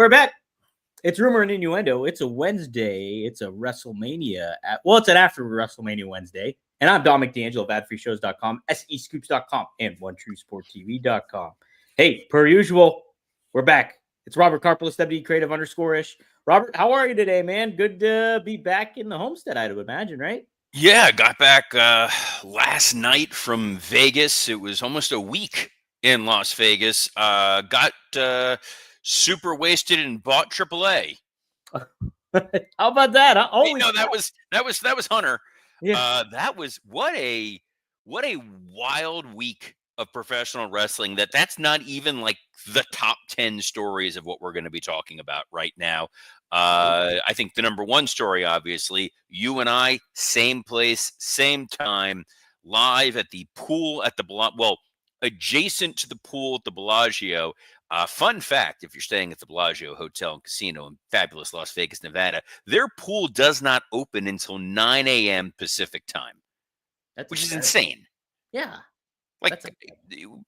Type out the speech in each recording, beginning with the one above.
We're back. It's Rumor and Innuendo. It's a Wednesday. It's a WrestleMania. It's an after WrestleMania Wednesday. And I'm Dominic D'Angelo of AdFreeShows.com, SEScoops.com, and OneTrueSportTV.com. Hey, per usual, we're back. It's Robert Karpelis, WD Creative _ish. Robert, how are you today, man? Good to be back in the homestead, I would imagine, right? Yeah, I got back last night from Vegas. It was almost a week in Las Vegas. Got super wasted and bought AAA. How about that? No, that was Hunter. Yeah. That was what a wild week of professional wrestling. That's not even like the top 10 stories of what we're going to be talking about right now. I think the number one story, obviously, you and I, same place, same time, live at the pool at the adjacent to the pool at the Bellagio. Fun fact, if you're staying at the Bellagio Hotel and Casino in fabulous Las Vegas, Nevada, their pool does not open until 9 a.m. Pacific time, which is insane. Yeah.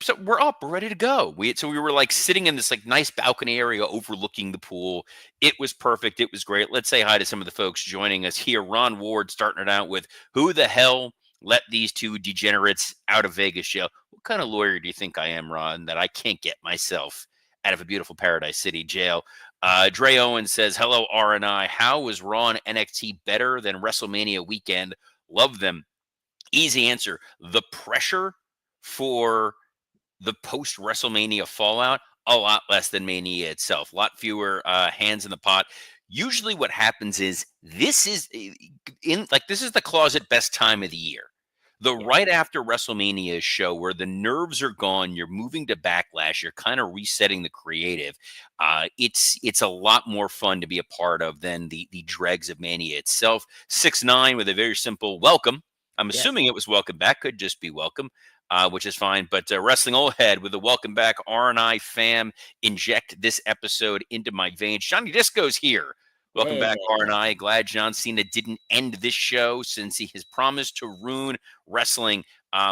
So we're up, we're ready to go. We were like sitting in this like nice balcony area overlooking the pool. It was perfect. It was great. Let's say hi to some of the folks joining us here. Ron Ward starting it out with, who the hell let these two degenerates out of Vegas jail? What kind of lawyer do you think I am, Ron, that I can't get myself out of a beautiful Paradise City jail? Dre Owen says, hello, R&I. How was Raw and NXT better than WrestleMania weekend? Love them. Easy answer. The pressure for the post-WrestleMania Fallout, a lot less than Mania itself. A lot fewer hands in the pot. Usually what happens is this is the closet best time of the year. Right after WrestleMania show where the nerves are gone, you're moving to Backlash, you're kind of resetting the creative. It's a lot more fun to be a part of than the dregs of Mania itself. 6ix9ine with a very simple welcome. I'm assuming it was welcome back, could just be welcome, which is fine. But Wrestling Old Head with a welcome back. R&I fam, inject this episode into my veins. Johnny Disco's here. Welcome back, R&I. Glad John Cena didn't end this show since he has promised to ruin wrestling.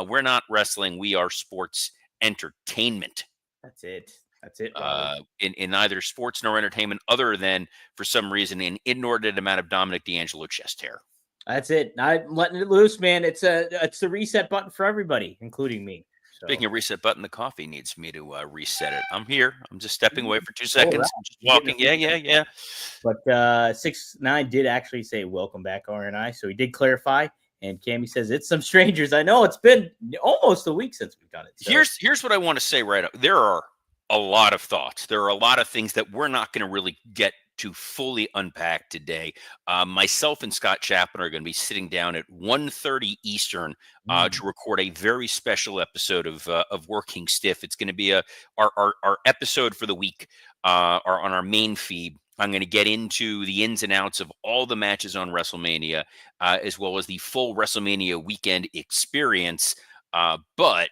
We're not wrestling. We are sports entertainment. That's it. In neither sports nor entertainment, other than, for some reason, an inordinate amount of Dominic D'Angelo chest hair. That's it. I'm letting it loose, man. It's the reset button for everybody, including me. So. Speaking of reset button, the coffee needs me to reset it. I'm here. I'm just stepping away for 2 seconds. Right. I'm just walking. Yeah. But 6ix9ine did actually say welcome back, R&I. So he did clarify. And Cammy says it's some strangers. I know it's been almost a week since we've done it. So. Here's what I want to say right up. There are a lot of thoughts. There are a lot of things that we're not going to really get to fully unpack today. Myself and Scott Chapman are going to be sitting down at 1:30 Eastern to record a very special episode of Working Stiff. It's going to be our episode for the week on our main feed. I'm going to get into the ins and outs of all the matches on WrestleMania, as well as the full WrestleMania weekend experience. But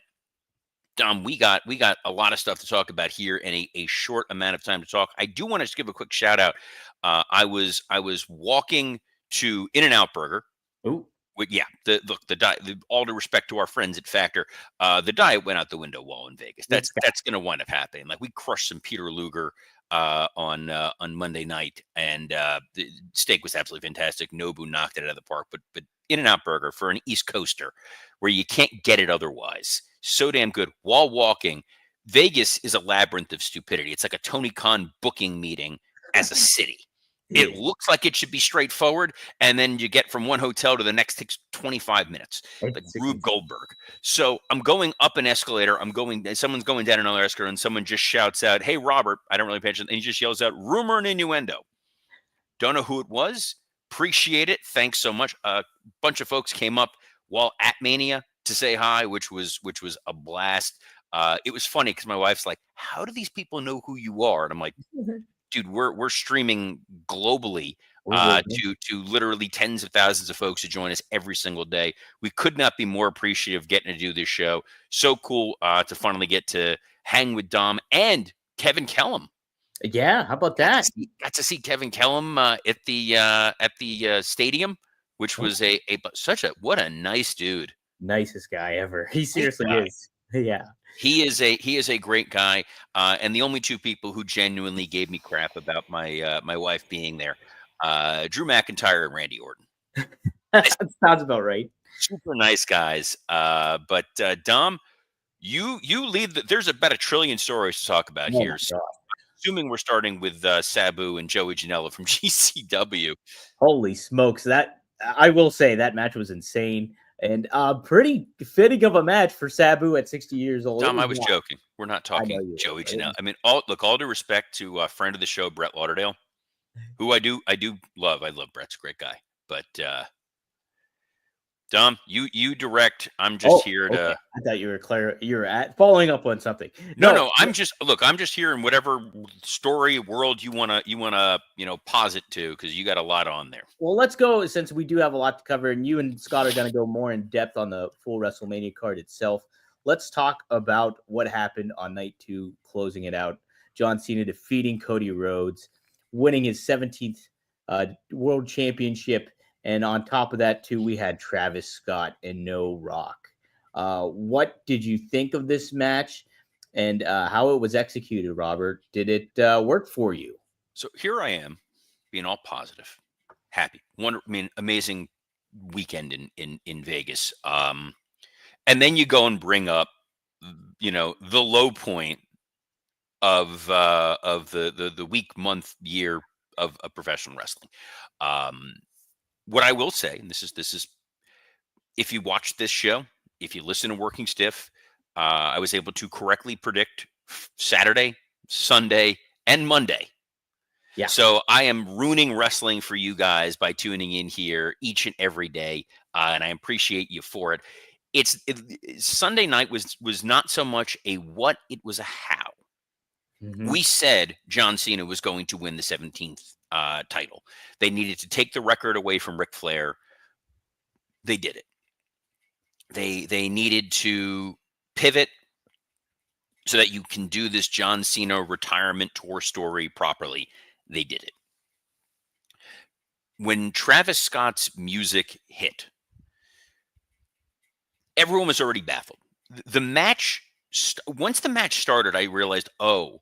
Dom, we got a lot of stuff to talk about here in a short amount of time to talk. I do want to just give a quick shout out. I was walking to In-N-Out Burger. Ooh. Yeah, the diet. All due respect to our friends at Factor, the diet went out the window while in Vegas. That's going to wind up happening. Like, we crushed some Peter Luger on Monday night, and the steak was absolutely fantastic. Nobu knocked it out of the park. But In-N-Out Burger, for an East Coaster, where you can't get it otherwise, so damn good. While walking, Vegas is a labyrinth of stupidity. It's like a Tony Khan booking meeting as a city. It looks like it should be straightforward, and then you get from one hotel to the next takes 25 minutes, like Rube Goldberg. So I'm going up an escalator. Someone's going down another escalator, and someone just shouts out, "Hey, Robert!" I don't really pay attention, and he just yells out, "Rumor and Innuendo." Don't know who it was. Appreciate it. Thanks so much. A bunch of folks came up while at Mania to say hi, which was a blast. It was funny because my wife's like, "How do these people know who you are?" And I'm like, dude, we're streaming globally to literally tens of thousands of folks who join us every single day. We could not be more appreciative of getting to do this show. So cool to finally get to hang with Dom and Kevin Kellum. Yeah, how about that? Got to see Kevin Kellum at the stadium, which was what a nice dude. Nicest guy ever. He seriously is. Yeah. He is a great guy, and the only two people who genuinely gave me crap about my wife being there, Drew McIntyre and Randy Orton. Nice, Sounds about right. super nice guys. But Dom, you lead. There's about a trillion stories to talk about Oh my here. So god. assuming we're starting with Sabu and Joey Janela from GCW. Holy smokes. That I will say that match was insane and pretty fitting of a match for Sabu at 60 years old. It Dom, was I was not. joking. We're not I know talking you Joey were. It Janela. was, I mean, all due respect to a friend of the show, Brett Lauderdale, who I do love. I love Brett's a great guy. But Dom, you direct. I'm just oh, here okay. to. I thought you were at following up on something. No, No, no. I'm just here in whatever story world you wanna posit to because you got a lot on there. well, let's go since we do have a lot to cover, and you and Scott are going to go more in depth on the full WrestleMania card itself. Let's talk about what happened on night two, closing it out. John Cena defeating Cody Rhodes, winning his 17th World Championship, and on top of that, too, we had Travis Scott and No Rock. What did you think of this match, and how it was executed, Robert? Did it work for you? So here I am, being all positive, happy. Amazing weekend in Vegas. And then you go and bring up, the low point of the week, month, year of professional wrestling. Um, what I will say, and this is if you watch this show, if you listen to Working Stiff, I was able to correctly predict Saturday, Sunday, and Monday. Yeah. So I am ruining wrestling for you guys by tuning in here each and every day, and I appreciate you for it. Sunday night was not so much a what, it was a how. Mhm. We said John Cena was going to win the 17th title. They needed to take the record away from Ric Flair. They did it. They needed to pivot so that you can do this John Cena retirement tour story properly. They did it. When Travis Scott's music hit, everyone was already baffled. The match, once the match started, I realized, oh,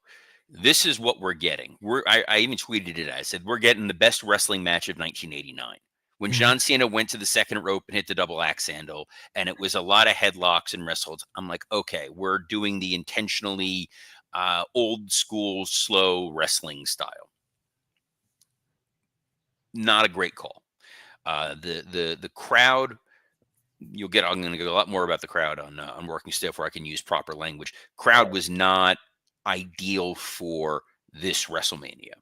this is what we're getting. I even tweeted it. I said, we're getting the best wrestling match of 1989. When John Cena went to the second rope and hit the double axe handle, and it was a lot of headlocks and wrestles, I'm like, okay, we're doing the intentionally old school, slow wrestling style. Not a great call. The crowd, I'm going to go a lot more about the crowd on Working Stiff, where I can use proper language. Crowd was not ideal for this WrestleMania.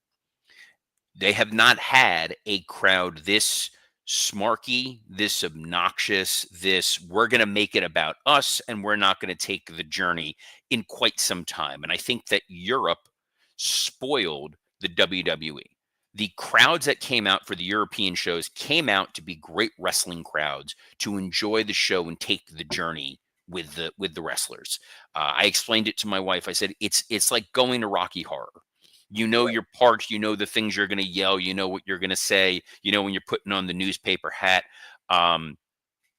They have not had a crowd this smarky, this obnoxious, this we're going to make it about us and we're not going to take the journey in quite some time. And I think that Europe spoiled the WWE. The crowds that came out for the European shows came out to be great wrestling crowds to enjoy the show and take the journey with the wrestlers. I explained it to my wife. I said it's like going to Rocky Horror. You know your parts, you know the things you're going to yell, you know what you're going to say, you know when you're putting on the newspaper hat.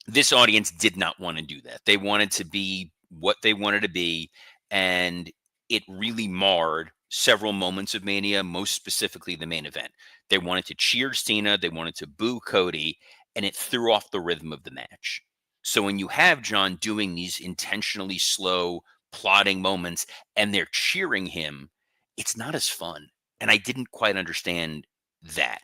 This audience did not want to do that. They wanted to be what they wanted to be, and it really marred several moments of Mania, most specifically the main event. They wanted to cheer Cena, they wanted to boo Cody, and it threw off the rhythm of the match. So when you have John doing these intentionally slow, plodding moments and they're cheering him, it's not as fun. And I didn't quite understand that.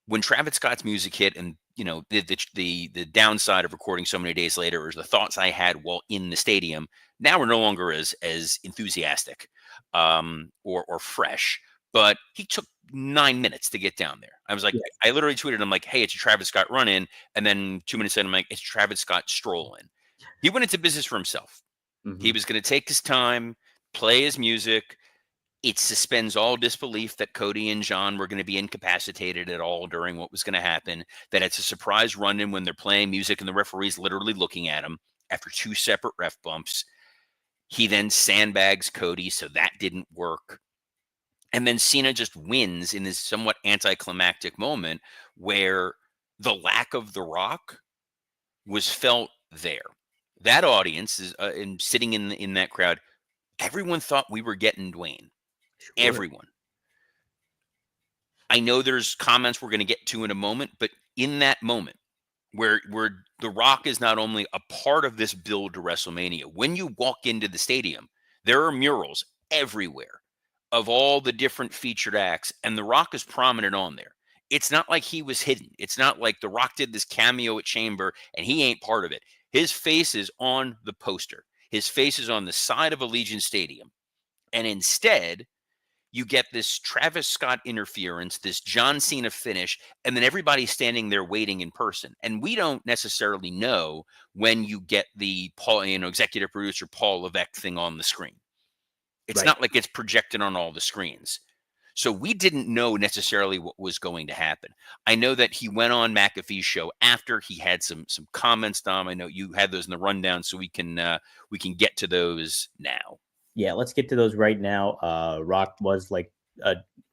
When Travis Scott's music hit, and the downside of recording so many days later was the thoughts I had while in the stadium. Now we're no longer as enthusiastic or fresh. But he took 9 minutes to get down there. I was like, Yes. I literally tweeted, I'm like, hey, it's a Travis Scott run in. And then 2 minutes in, I'm like, it's Travis Scott stroll in. He went into business for himself. He Mhm. was going to take his time, play his music. It suspends all disbelief that Cody and John were going to be incapacitated at all during what was going to happen, that it's a surprise run in when they're playing music and the referee's literally looking at him after two separate ref bumps. He then sandbags Cody, so that didn't work. And then Cena just wins in this somewhat anticlimactic moment where the lack of The Rock was felt there. that audience is and sitting in that crowd, everyone thought we were getting Dwayne. Sure. Everyone. I know there's comments we're going to get to in a moment, but in that moment where The Rock is not only a part of this build to WrestleMania, when you walk into the stadium, there are murals everywhere of all the different featured acts, and The Rock is prominent on there. It's not like he was hidden. It's not like The Rock did this cameo at Chamber and he ain't part of it. His face is on the poster. His face is on the side of Allegiant Stadium. And instead, you get this Travis Scott interference, this John Cena finish, and then everybody's standing there waiting in person. And we don't necessarily know when you get the Paul, executive producer Paul Levesque thing on the screen. It's Right. not like it's projected on all the screens. So we didn't know necessarily what was going to happen. I know that he went on McAfee's show after. He had some comments, Dom. I know you had those in the rundown, so we can get to those now. Yeah, let's get to those right now. Rock was like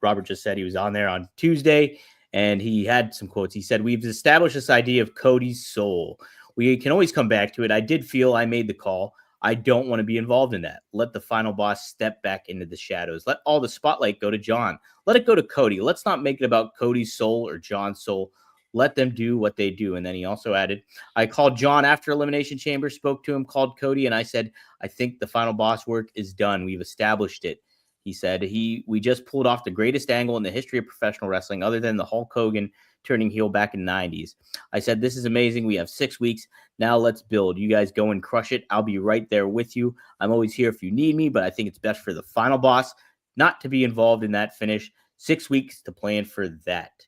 Robert just said, he was on there on Tuesday and he had some quotes. He said, "We've established this idea of Cody's soul. We can always come back to it. I did feel I made the call. I don't want to be involved in that. Let the final boss step back into the shadows. Let all the spotlight go to John. Let it go to Cody. Let's not make it about Cody's soul or John's soul. Let them do what they do." And then he also added, "I called John after Elimination Chamber, spoke to him, called Cody, and I said, I think the final boss work is done. We've established it." He said, we just pulled off the greatest angle in the history of professional wrestling, other than the Hulk Hogan turning heel back in the 90s. I said, this is amazing. We have 6 weeks. Now let's build. You guys go and crush it. I'll be right there with you. I'm always here if you need me, but I think it's best for the final boss not to be involved in that finish. 6 weeks to plan for that.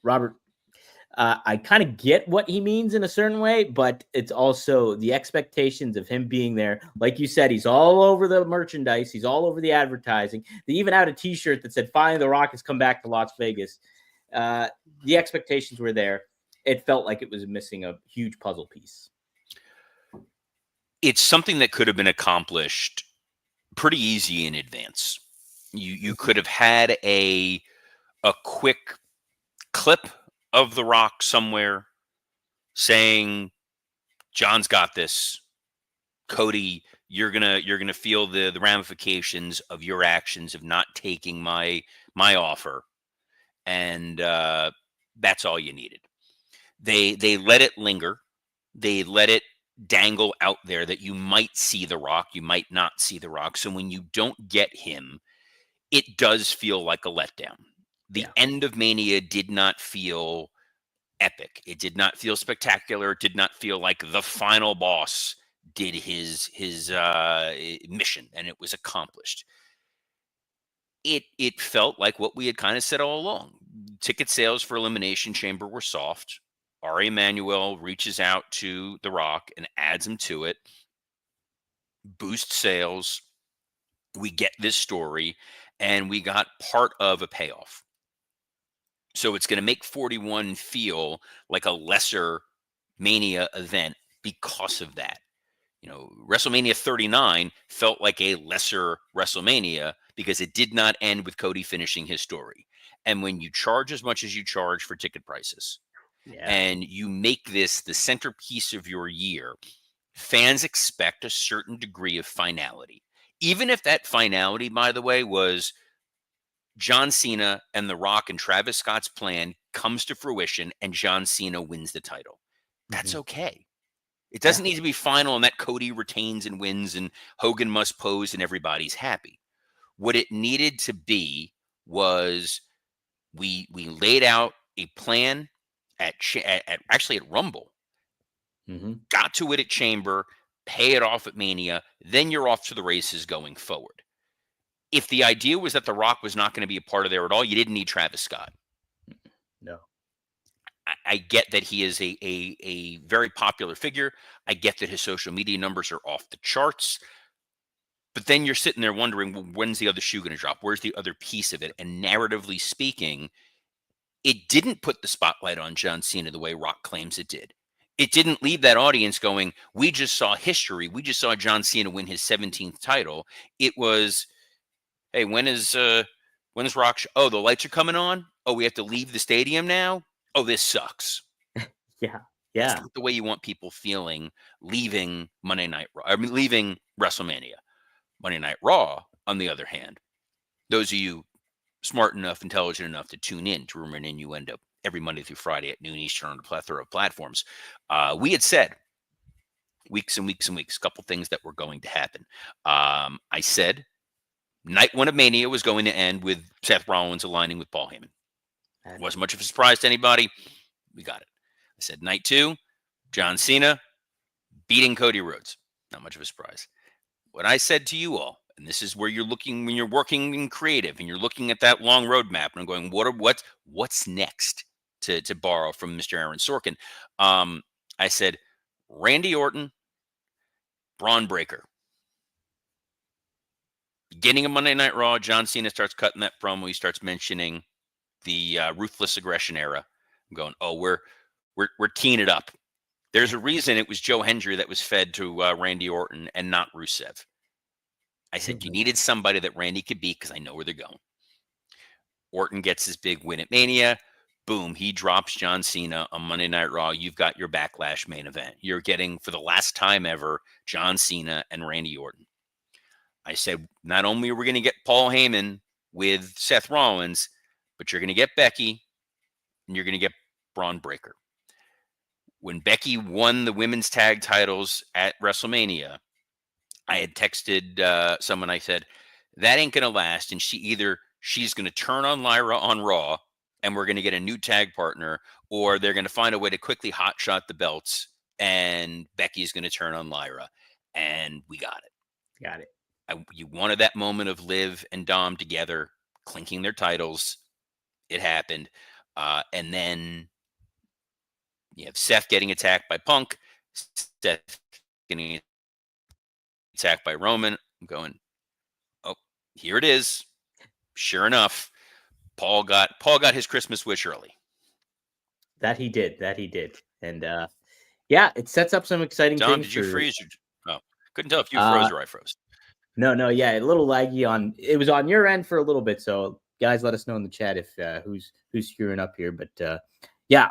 Robert, I kind of get what he means in a certain way, but it's also the expectations of him being there. Like you said, he's all over the merchandise. He's all over the advertising. They even had a t-shirt that said, "Finally, The Rock has come back to Las Vegas." The expectations were there. It felt like it was missing a huge puzzle piece. It's something that could have been accomplished pretty easy in advance. You could have had a quick clip of The Rock somewhere saying, "John's got this. Cody, you're gonna feel the ramifications of your actions of not taking my offer," and that's all you needed. They let it linger. They let it dangle out there that you might see The Rock, you might not see The Rock. So when you don't get him, it does feel like a letdown. The end of Mania did not feel epic. It did not feel spectacular. It did not feel like the final boss did his mission and it was accomplished. It felt like what we had kind of said all along. Ticket sales for Elimination Chamber were soft. Ari Emanuel reaches out to The Rock and adds him to it. Boost sales. We get this story, and we got part of a payoff. So it's going to make 41 feel like a lesser Mania event because of that. WrestleMania 39 felt like a lesser WrestleMania because it did not end with Cody finishing his story. And when you charge as much as you charge for ticket prices, and you make this the centerpiece of your year, fans expect a certain degree of finality. Even if that finality, by the way, was John Cena and The Rock and Travis Scott's plan comes to fruition and John Cena wins the title. That's okay. It doesn't need to be final and that Cody retains and wins and Hogan must pose and everybody's happy. What it needed to be was we laid out a plan at Rumble, got to it at Chamber, pay it off at Mania, then you're off to the races going forward. If the idea was that The Rock was not going to be a part of there at all, you didn't need Travis Scott. No. I get that he is a very popular figure. I get that his social media numbers are off the charts. But then you're sitting there wondering, well, when's the other shoe going to drop? Where's the other piece of it? And narratively speaking, it didn't put the spotlight on John Cena the way Rock claims it did. It didn't leave that audience going, we just saw history. We just saw John Cena win his 17th title. It was, hey, when is Rock? Oh, the lights are coming on. Oh, we have to leave the stadium now. Oh, this sucks. Yeah. That's Yeah. not the way you want people feeling leaving Monday Night Raw. I mean, leaving WrestleMania. Monday Night Raw, on the other hand, those of you smart enough, intelligent enough to tune in to Rumor and Innuendo every Monday through Friday at noon Eastern on a plethora of platforms, we had said weeks and weeks and weeks, a couple things that were going to happen. I said night one of Mania was going to end with Seth Rollins aligning with Paul Heyman. Wasn't much of a surprise to anybody. We got it. I said night two, John Cena beating Cody Rhodes. Not much of a surprise. What I said to you all, and this is where you're looking when you're working in creative and you're looking at that long roadmap and I'm going, what's next to borrow from Mr. Aaron Sorkin? I said Randy Orton, Braun Breaker. Beginning of Monday Night Raw, John Cena starts cutting that promo. He starts mentioning the ruthless aggression era. I'm going, oh, we're teeing it up. There's a reason it was Joe Hendry that was fed to Randy Orton and not Rusev. I said you needed somebody that Randy could beat because I know where they're going. Orton gets his big win at Mania. Boom, he drops John Cena on Monday Night Raw. You've got your Backlash main event. You're getting, for the last time ever, John Cena and Randy Orton. I said, not only are we going to get Paul Heyman with Seth Rollins, but you're going to get Becky and you're going to get Braun Breaker. When Becky won the women's tag titles at WrestleMania, I had texted someone. I said, that ain't going to last. And she's going to turn on Lyra on Raw and we're going to get a new tag partner, or they're going to find a way to quickly hotshot the belts and Becky's going to turn on Lyra. And we got it. Got it. You wanted that moment of Liv and Dom together, clinking their titles. It happened. And then you have Seth getting attacked by Punk, Seth getting attacked by Roman. I'm going, oh, here it is. Sure enough, Paul got his Christmas wish early. That he did. And yeah, it sets up some exciting Dom, things. did you freeze? Oh, couldn't tell if you froze or I froze. No, yeah, a little laggy on. It was on your end for a little bit, so guys, let us know in the chat if who's screwing up here. But yeah,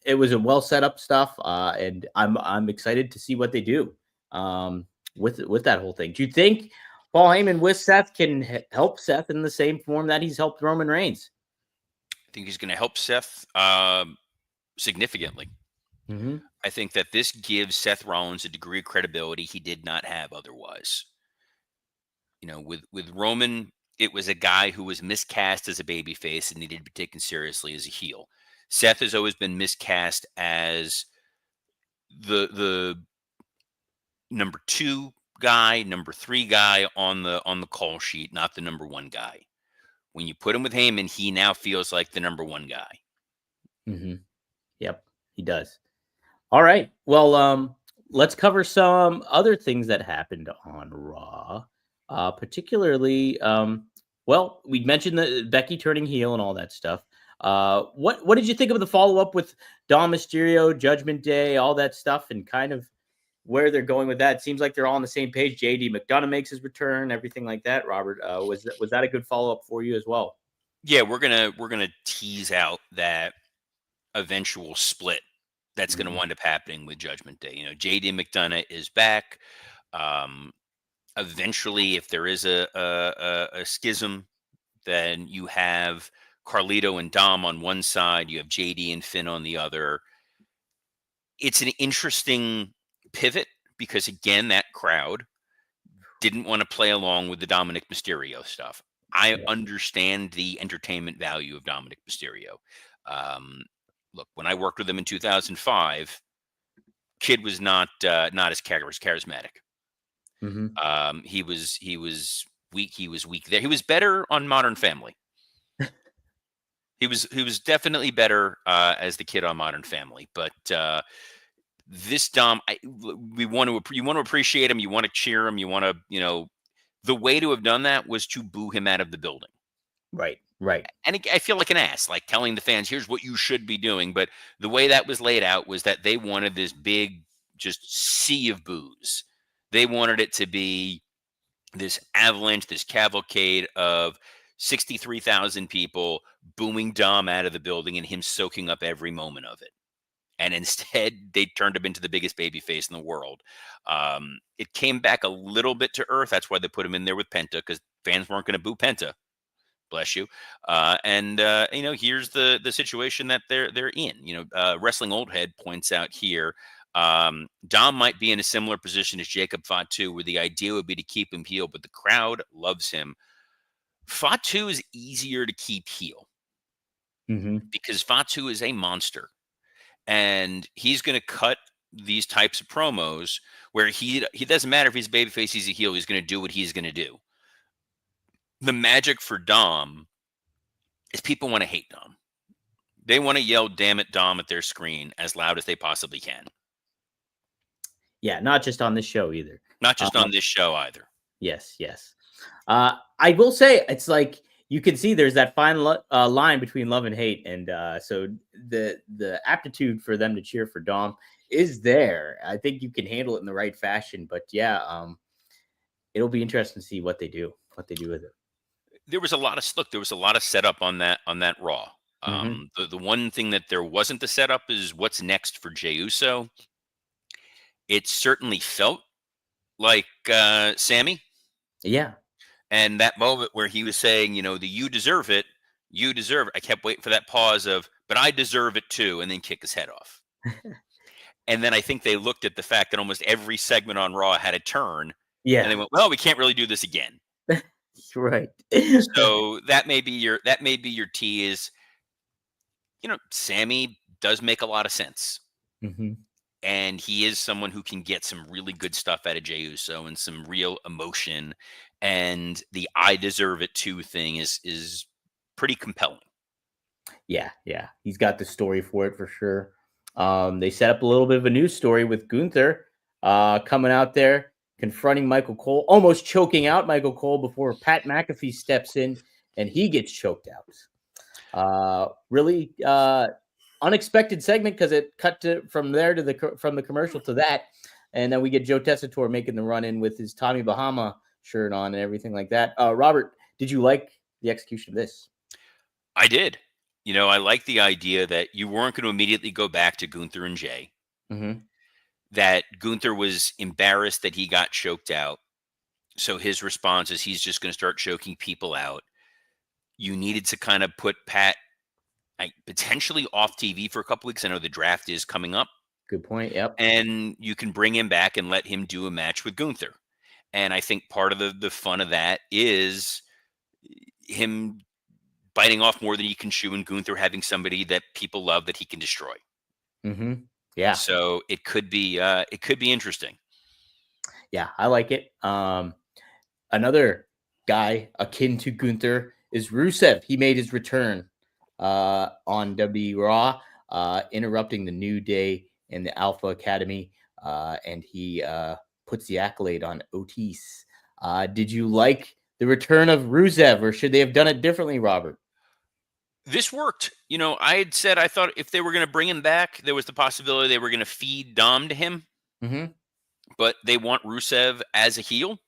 it was a well set up stuff, and I'm excited to see what they do with that whole thing. Do you think Paul Heyman with Seth can help Seth in the same form that he's helped Roman Reigns? I think he's going to help Seth significantly. Mm-hmm. I think that this gives Seth Rollins a degree of credibility he did not have otherwise. You know, with Roman, it was a guy who was miscast as a babyface and needed to be taken seriously as a heel. Seth has always been miscast as the number 2 guy, number 3 guy on the call sheet, not the number 1 guy. When you put him with Heyman, he now feels like the number 1 guy. Mm-hmm. Yep, he does. All right. Well, let's cover some other things that happened on Raw. Particularly, well, we mentioned the Becky turning heel and all that stuff. What did you think of the follow up with Dom Mysterio, Judgment Day, all that stuff, and kind of where they're going with that? It seems like they're all on the same page. JD McDonough makes his return, everything like that. Robert, was that a good follow up for you as well? Yeah, we're gonna tease out that eventual split that's going to wind up happening with Judgment Day. You know, JD McDonough is back. Eventually, if there is a schism, then you have Carlito and Dom on one side, you have JD and Finn on the other. It's an interesting pivot because, again, that crowd didn't want to play along with the Dominic Mysterio stuff. I understand the entertainment value of Dominic Mysterio. Look, when I worked with him in 2005, Kid was not as charismatic. Mm-hmm. He was weak. He was weak there. He was better on Modern Family. He was definitely better as the Kid on Modern Family. But this Dom, you want to appreciate him. You want to cheer him. You want to, the way to have done that was to boo him out of the building. Right. And I feel like an ass, like telling the fans, here's what you should be doing. But the way that was laid out was that they wanted this big, just sea of boos. They wanted it to be this avalanche, this cavalcade of 63,000 people booing Dom out of the building and him soaking up every moment of it. and instead they turned him into the biggest baby face in the world. It came back a little bit to earth. That's why they put him in there with Penta, because fans weren't going to boo Penta. Bless you. Here's the situation that they're in. Wrestling Old Head points out here, Dom might be in a similar position as Jacob Fatu, where the idea would be to keep him heel, but the crowd loves him. Fatu is easier to keep heel because Fatu is a monster, and he's going to cut these types of promos where he doesn't matter if he's a babyface, he's a heel, he's going to do what he's going to do. The magic for Dom is people want to hate Dom. They want to yell, "Damn it, Dom," at their screen as loud as they possibly can. Yeah, not just on this show either. Not just on this show either. Yes. I will say, it's like you can see there's that fine line between love and hate, and so the aptitude for them to cheer for Dom is there. I think you can handle it in the right fashion, but yeah, it'll be interesting to see what they do with it. There was a lot of setup on that Raw. The one thing that there wasn't the setup is what's next for Jey Uso. It certainly felt like Sammy. Yeah. And that moment where he was saying, the "you deserve it," I kept waiting for that pause of, "but I deserve it too," and then kick his head off. And then I think they looked at the fact that almost every segment on Raw had a turn. Yeah. And they went, "Well, we can't really do this again." Right. So that may be your tease. Sammy does make a lot of sense. And he is someone who can get some really good stuff out of Jey Uso and some real emotion. And the "I deserve it too" thing is pretty compelling. Yeah. He's got the story for it for sure. They set up a little bit of a news story with Gunther coming out there, confronting Michael Cole, almost choking out Michael Cole before Pat McAfee steps in and he gets choked out. Really unexpected segment, because it cut from the commercial to that, and then we get Joe Tessitore making the run in with his Tommy Bahama shirt on and everything like that. Robert, did you like the execution of this? I did. I like the idea that you weren't going to immediately go back to Gunther and Jay. That Gunther was embarrassed that he got choked out. So his response is he's just going to start choking people out. You needed to kind of put Pat potentially off TV for a couple weeks. I know the draft is coming up. Good point. Yep. And you can bring him back and let him do a match with Gunther. And I think part of the fun of that is him biting off more than he can chew, and Gunther having somebody that people love that he can destroy. Yeah. So it could be interesting. Yeah, I like it. Another guy akin to Gunther is Rusev. He made his return on WWE Raw, interrupting the New Day and the Alpha Academy, and he puts the accolade on Otis. Did you like the return of Rusev, or should they have done it differently, Robert? This worked. I had said I thought if they were going to bring him back, there was the possibility they were going to feed Dom to him. But they want Rusev as a heel,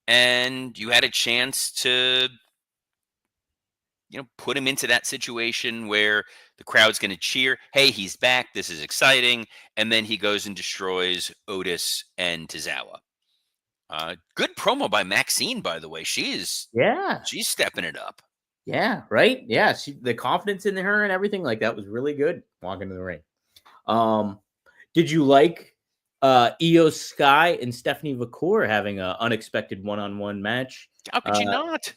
and you had a chance to put him into that situation where the crowd's going to cheer, "Hey, he's back. This is exciting." And then he goes and destroys Otis and Tozawa. Good promo by Maxine, by the way. She's stepping it up. Yeah, right. Yeah, the confidence in her and everything like that was really good walking to the ring. Did you like Io Sky and Stephanie McCool having an unexpected one-on-one match? How could you not?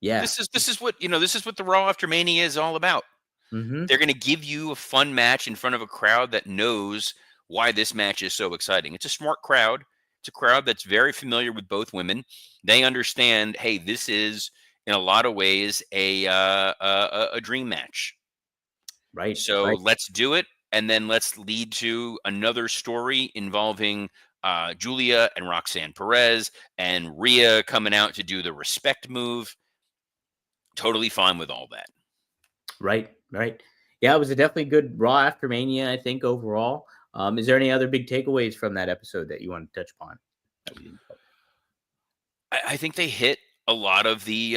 Yeah, this is what the Raw After Mania is all about. They're going to give you a fun match in front of a crowd that knows why this match is so exciting. It's a smart crowd. It's a crowd that's very familiar with both women. They understand, hey, this is in a lot of ways a dream match. Right. So let's do it, and then let's lead to another story involving Julia and Roxanne Perez and Rhea coming out to do the respect move. Totally fine with all that. Right. Yeah, it was a definitely good Raw After Mania, I think, overall. Is there any other big takeaways from that episode that you want to touch upon? I think they hit a lot of the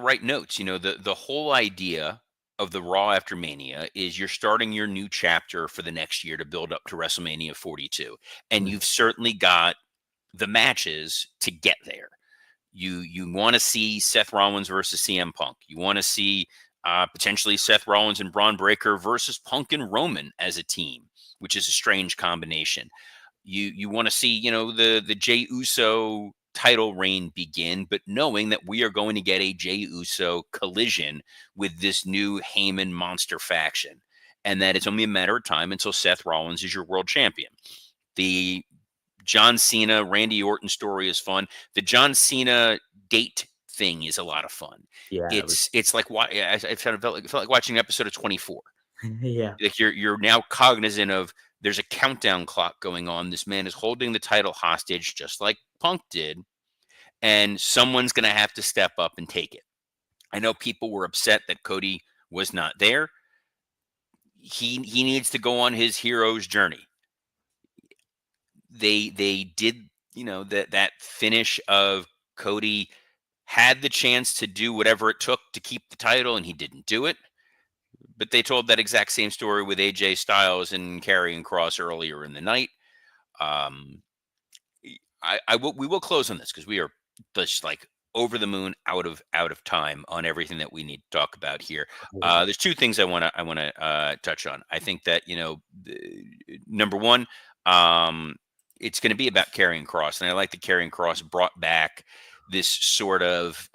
right notes. The whole idea of the Raw after Mania is you're starting your new chapter for the next year to build up to WrestleMania 42. And Mm. you've certainly got the matches to get there. You want to see Seth Rollins versus CM Punk. You want to see potentially Seth Rollins and Braun Breaker versus Punk and Roman as a team, which is a strange combination. You want to see, you know, the Jey Uso title reign begin, but knowing that we are going to get a Jey Uso collision with this new Heyman monster faction, and that it's only a matter of time until Seth Rollins is your world champion. The John Cena, Randy Orton story is fun. The John Cena date thing is a lot of fun. Yeah, it was. It's like I felt like watching an episode of 24. Yeah, Like you're now cognizant of there's a countdown clock going on. This man is holding the title hostage, just like Punk did, and someone's going to have to step up and take it. I know people were upset that Cody was not there. He needs to go on his hero's journey. They did, you know, that finish of Cody had the chance to do whatever it took to keep the title, and he didn't do it. But they told that exact same story with AJ Styles and Karrion Kross earlier in the night. Um, we will close on this because we are just like over the moon, out of time on everything that we need to talk about here. crazy. There's two things I want to touch on. I think that, you know, number one, it's going to be about Karrion Kross, and I like that Karrion Kross brought back this sort of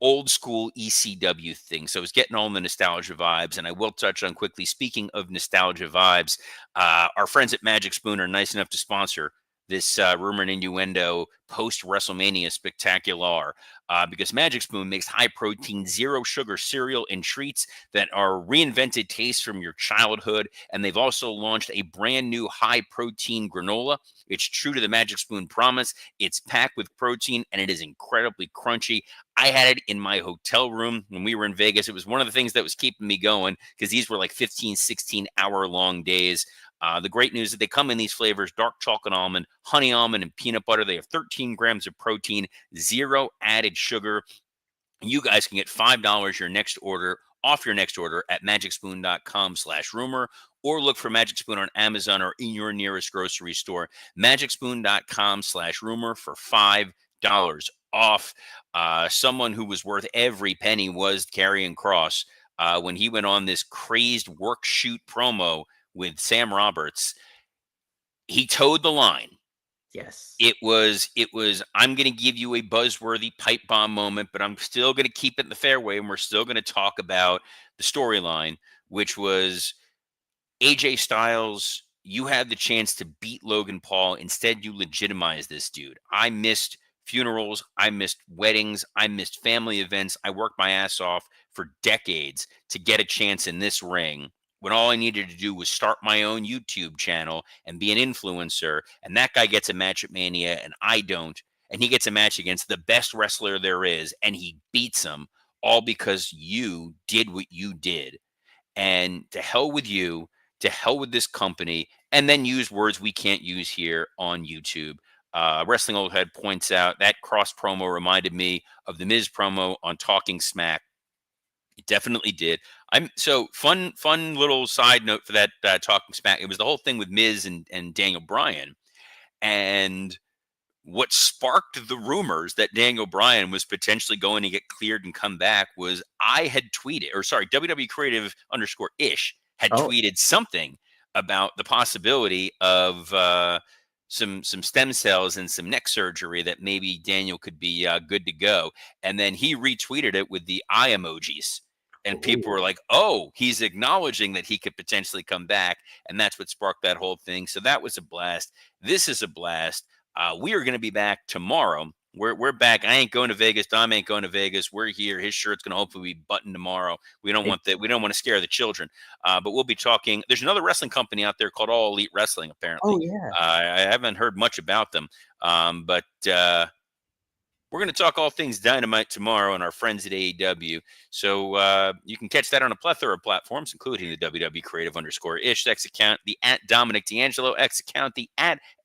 old school ECW thing. So I was getting all the nostalgia vibes, and I will touch on quickly. Speaking of nostalgia vibes, our friends at Magic Spoon are nice enough to sponsor this Rumor and Innuendo post WrestleMania spectacular, because Magic Spoon makes high protein, zero sugar cereal and treats that are reinvented tastes from your childhood. And they've also launched a brand new high protein granola. It's true to the Magic Spoon promise. It's packed with protein and it is incredibly crunchy. I had it in my hotel room when we were in Vegas. It was one of the things that was keeping me going because these were like 15, 16-hour long days. The great news is that they come in these flavors: dark chocolate almond, honey almond, and peanut butter. They have 13 grams of protein, zero added sugar. You guys can get $5 your next order off your next order at magicspoon.com/rumor, or look for Magic Spoon on Amazon or in your nearest grocery store. Magicspoon.com/rumor for $5 off. Someone who was worth every penny was Karrion Kross when he went on this crazed work shoot promo with Sam Roberts. He towed the line. Yes. It was I'm going to give you a buzzworthy pipe bomb moment, but I'm still going to keep it in the fairway, and we're still going to talk about the storyline, which was AJ Styles. You had the chance to beat Logan Paul. Instead, you legitimized this dude. I missed funerals. I missed weddings. I missed family events. I worked my ass off for decades to get a chance in this ring, when all I needed to do was start my own YouTube channel and be an influencer. And that guy gets a match at Mania and I don't. And he gets a match against the best wrestler there is and he beats him, all because you did what you did. And to hell with you, to hell with this company, and then use words we can't use here on YouTube. Wrestling Old Head points out that Cross promo reminded me of the Miz promo on Talking Smack. It definitely did. I'm so fun little side note for that Talking Smack. It was the whole thing with Miz and Daniel Bryan, and what sparked the rumors that Daniel Bryan was potentially going to get cleared and come back was I had tweeted, or sorry, WWE Creative _ish had Oh, tweeted something about the possibility of some stem cells and some neck surgery that maybe Daniel could be good to go. And then he retweeted it with the eye emojis. And people were ooh, like, oh, he's acknowledging that he could potentially come back. And that's what sparked that whole thing. So that was a blast. This is a blast. We are going to be back tomorrow. We're back. I ain't going to Vegas. Dom ain't going to Vegas. We're here. His shirt's going to hopefully be buttoned tomorrow. We don't want that. We don't want to scare the children. But we'll be talking. There's another wrestling company out there called All Elite Wrestling, apparently. oh yeah. I haven't heard much about them. But we're going to talk all things Dynamite tomorrow and our friends at AEW. So you can catch that on a plethora of platforms, including the WWE Creative _ish X account, the @Dominic D'Angelo X account, the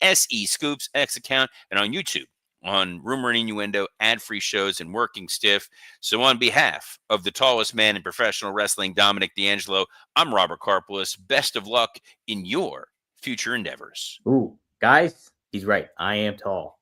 @SE Scoops X account, and on YouTube on Rumor and Innuendo, ad-free shows, and Working Stiff. So on behalf of the tallest man in professional wrestling, Dominic D'Angelo, I'm Robert Karpolis. Best of luck in your future endeavors. Ooh, guys, he's right. I am tall.